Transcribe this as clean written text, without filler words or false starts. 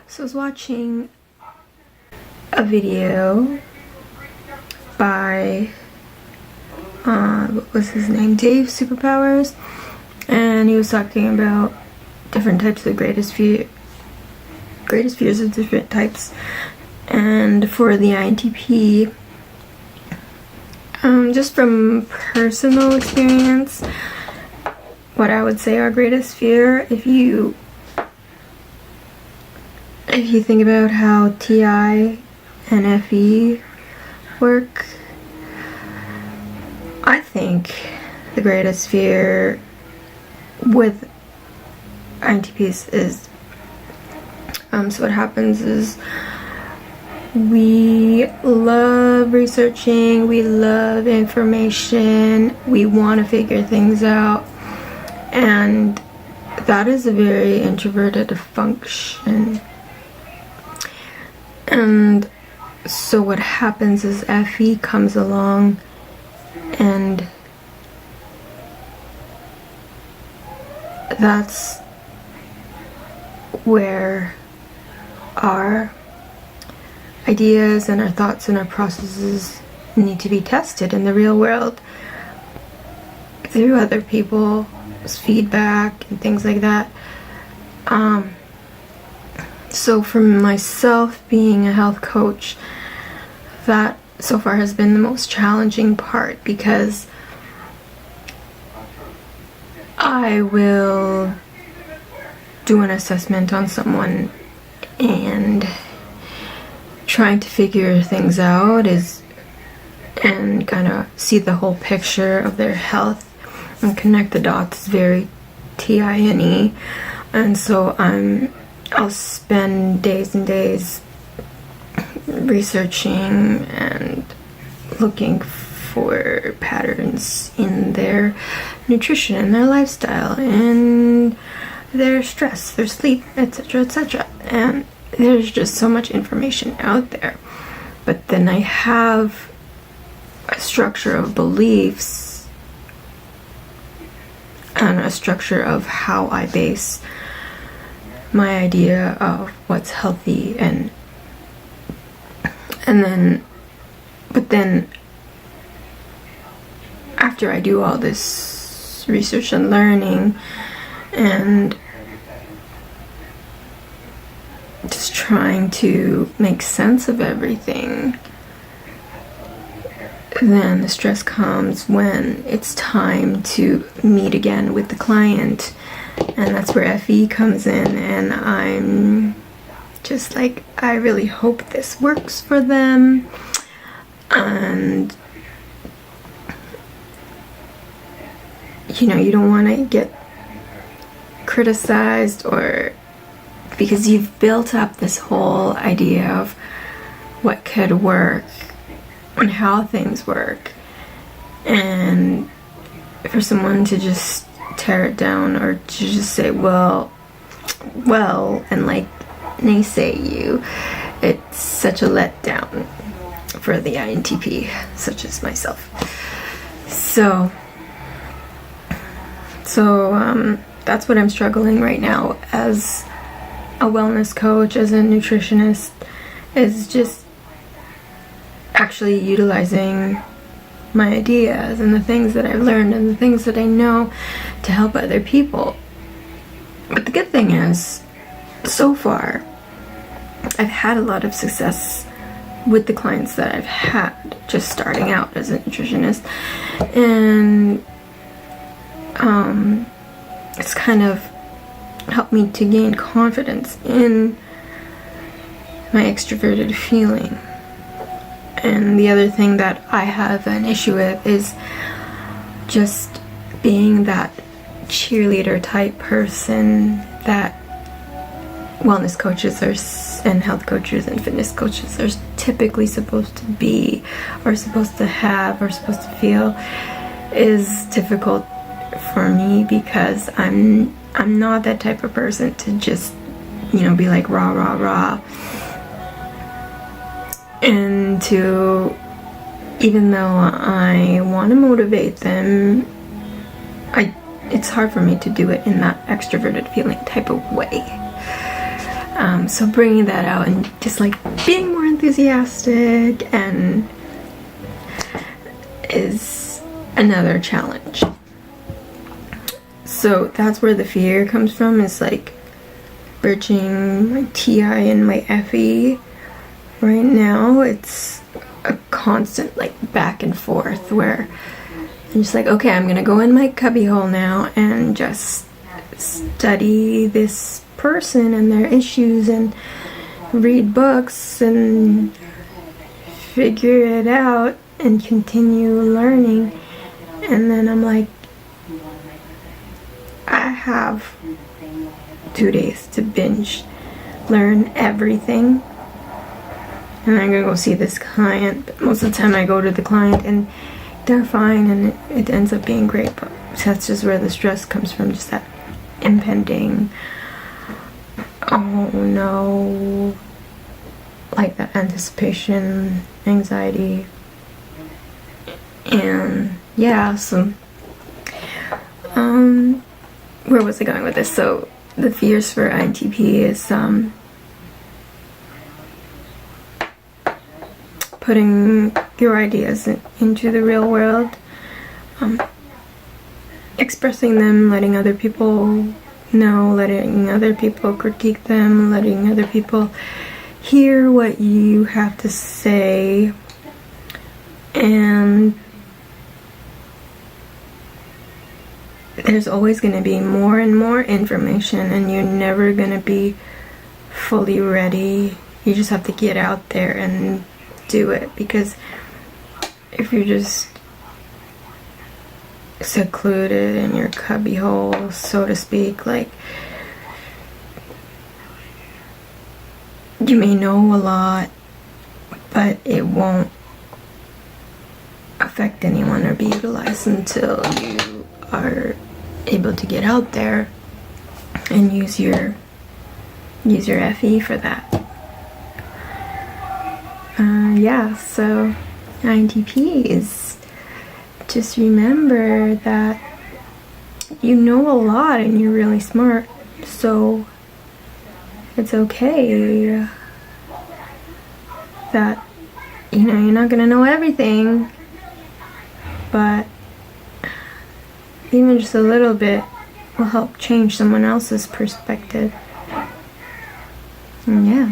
So I was watching a video by, what was his name? Dave Superpowers. And he was talking about different types of greatest fears of different types. And for the INTP, just from personal experience, what I would say our greatest fear, if you think about how TI and FE work, I think the greatest fear with INTPs is, so what happens is we love researching, we love information, we want to figure things out, and that is a very introverted function. And so what happens is FE comes along and that's where our ideas and our thoughts and our processes need to be tested in the real world through other people's feedback and things like that. So for myself, being a health coach, that so far has been the most challenging part, because I will do an assessment on someone and trying to figure things out and kind of see the whole picture of their health and connect the dots, very TINE. And so I'll spend days and days researching and looking for patterns in their nutrition and their lifestyle and their stress, their sleep, etc., etc. And there's just so much information out there. But then I have a structure of beliefs and a structure of how I base my idea of what's healthy, but then after I do all this research and learning and just trying to make sense of everything, then the stress comes when it's time to meet again with the client. And that's where FE comes in, and I'm just like, I really hope this works for them. And you don't want to get criticized, or because you've built up this whole idea of what could work and how things work, and for someone to just tear it down or to just say well and like naysay you, it's such a letdown for the INTP such as myself. So that's what I'm struggling right now as a wellness coach, as a nutritionist, is just actually utilizing my ideas and the things that I've learned and the things that I know to help other people. But the good thing is, so far, I've had a lot of success with the clients that I've had just starting out as a nutritionist, and it's kind of helped me to gain confidence in my extroverted feeling. And the other thing that I have an issue with is just being that cheerleader type person that wellness coaches and health coaches and fitness coaches are typically supposed to be, or supposed to have, or supposed to feel, is difficult for me, because I'm not that type of person to just be like rah rah rah. And to, even though I want to motivate them, it's hard for me to do it in that extroverted feeling type of way. So bringing that out and just like being more enthusiastic and is another challenge. So that's where the fear comes from, is like bridging my TI and my FE. Right now it's a constant like back and forth where I'm just like, okay, I'm gonna go in my cubbyhole now and just study this person and their issues and read books and figure it out and continue learning. And then I'm like, I have 2 days to binge learn everything, and I'm gonna go see this client. But most of the time I go to the client and they're fine and it ends up being great, but that's just where the stress comes from, just that impending, oh no, like that anticipation, anxiety. And yeah, so where was I going with this? So the fears for INTP is putting your ideas into the real world, expressing them, letting other people know, letting other people critique them, letting other people hear what you have to say. And there's always going to be more and more information, and you're never going to be fully ready. You just have to get out there and do it, because if you're just secluded in your cubbyhole, so to speak, like, you may know a lot, but it won't affect anyone or be utilized until you are able to get out there and use your FE for that. Yeah, so INTPs, just remember that you know a lot and you're really smart, so it's okay that, you know, you're not gonna know everything, but even just a little bit will help change someone else's perspective. And yeah.